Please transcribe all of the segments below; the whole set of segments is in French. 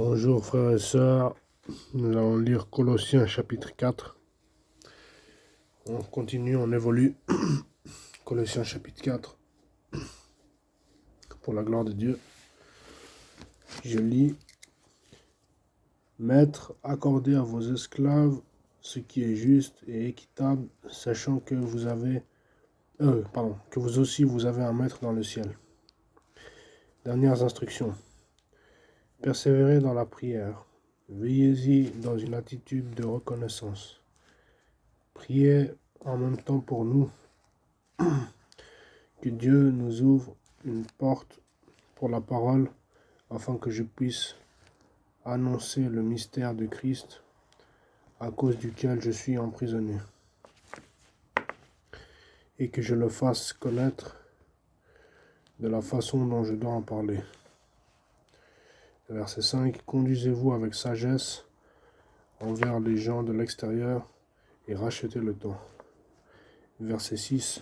Bonjour frères et sœurs, nous allons lire Colossiens chapitre 4. On continue, on évolue. Colossiens chapitre 4. Pour la gloire de Dieu. Je lis. Maîtres, accordez à vos esclaves ce qui est juste et équitable, sachant que que vous aussi vous avez un maître dans le ciel. Dernières instructions. Persévérez dans la prière. Veillez-y dans une attitude de reconnaissance. Priez en même temps pour nous, que Dieu nous ouvre une porte pour la parole, afin que je puisse annoncer le mystère de Christ, à cause duquel je suis emprisonné, et que je le fasse connaître de la façon dont je dois en parler. Verset 5. Conduisez-vous avec sagesse envers les gens de l'extérieur et rachetez le temps. Verset 6.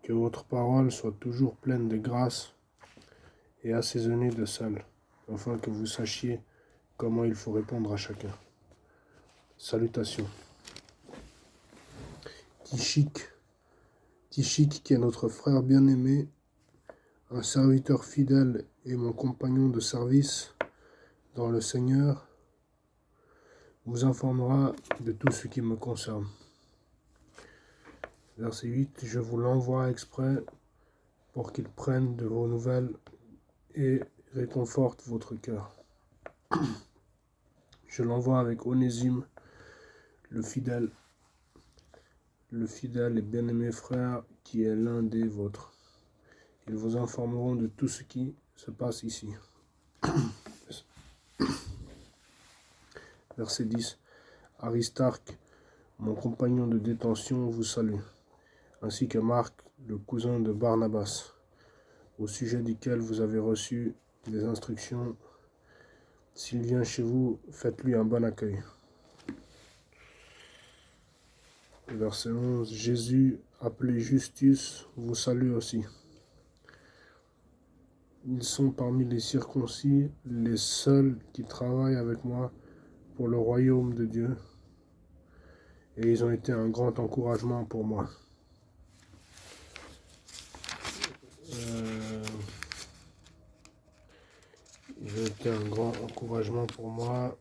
Que votre parole soit toujours pleine de grâce et assaisonnée de sel, afin que vous sachiez comment il faut répondre à chacun. Salutations. Tychik, qui est notre frère bien-aimé, un serviteur fidèle et mon compagnon de service dans le Seigneur, vous informera de tout ce qui me concerne. Verset 8. Je vous l'envoie exprès pour qu'il prenne de vos nouvelles et réconforte votre cœur. Je l'envoie avec Onésime, le fidèle et bien-aimé frère qui est l'un des vôtres. Ils vous informeront de tout ce qui se passe ici. Verset 10. Aristarque, mon compagnon de détention, vous salue, ainsi que Marc, le cousin de Barnabas, au sujet duquel vous avez reçu des instructions. S'il vient chez vous, faites-lui un bon accueil. Verset 11. Jésus, appelé Justus, vous salue aussi. Ils sont parmi les circoncis, les seuls qui travaillent avec moi pour le royaume de Dieu, et ils ont été un grand encouragement pour moi. Ils ont été un grand encouragement pour moi.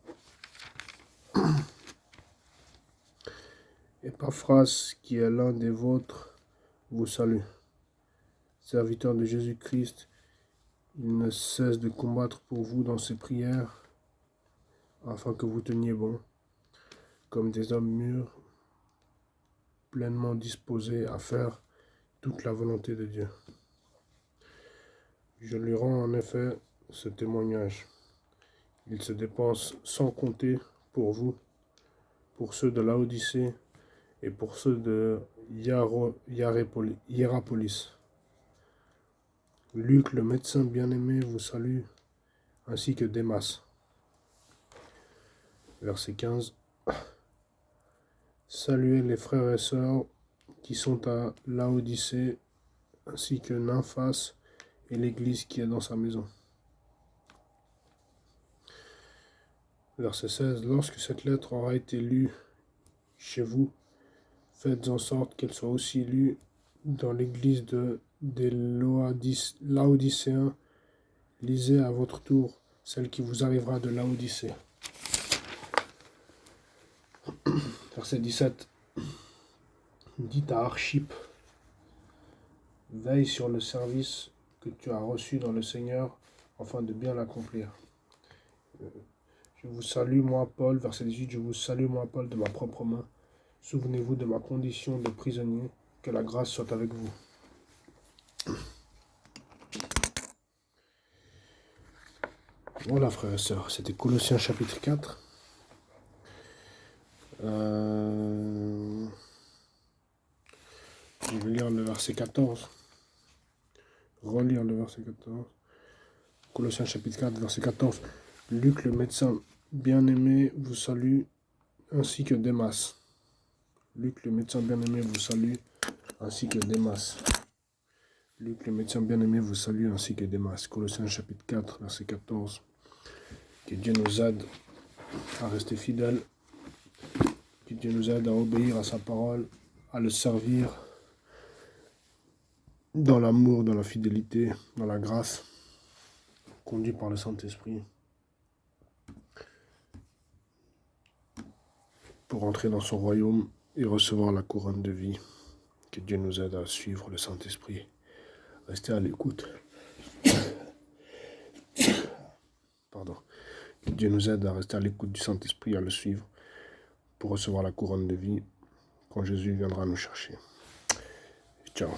Epaphras, qui est l'un des vôtres, vous salue. Serviteur de Jésus-Christ, il ne cesse de combattre pour vous dans ses prières, afin que vous teniez bon, comme des hommes mûrs, pleinement disposés à faire toute la volonté de Dieu. Je lui rends en effet ce témoignage. Il se dépense sans compter pour vous, pour ceux de Laodicée et pour ceux de Hiérapolis. Luc, le médecin bien-aimé, vous salue, ainsi que Démas. Verset 15. Saluez les frères et sœurs qui sont à Laodicée, ainsi que Nymphas et l'église qui est dans sa maison. Verset 16. Lorsque cette lettre aura été lue chez vous, faites en sorte qu'elle soit aussi lue dans l'église des Laodicéens. Lisez à votre tour celle qui vous arrivera de Laodicée. Verset 17. Dites à Archippe, veille sur le service que tu as reçu dans le Seigneur, afin de bien l'accomplir. Je vous salue, moi, Paul. Verset 18. Je vous salue, moi, Paul, de ma propre main. Souvenez-vous de ma condition de prisonnier. Que la grâce soit avec vous. Voilà, frères et sœurs, c'était Colossiens chapitre 4. Je vais lire le verset 14. Relire le verset 14. Colossiens chapitre 4, verset 14. Luc, le médecin bien-aimé, vous salue, ainsi que Démas. Luc, le médecin bien-aimé, vous salue, ainsi que Démas. Luc, le médecin bien-aimé, vous salue, ainsi que Démas. Colossiens chapitre 4, verset 14. Que Dieu nous aide à rester fidèles. Que Dieu nous aide à obéir à sa parole, à le servir dans l'amour, dans la fidélité, dans la grâce, conduit par le Saint-Esprit, pour entrer dans son royaume et recevoir la couronne de vie. Que Dieu nous aide à suivre le Saint-Esprit. Restez à l'écoute. Pardon. Que Dieu nous aide à rester à l'écoute du Saint-Esprit, à le suivre, pour recevoir la couronne de vie quand Jésus viendra nous chercher. Ciao.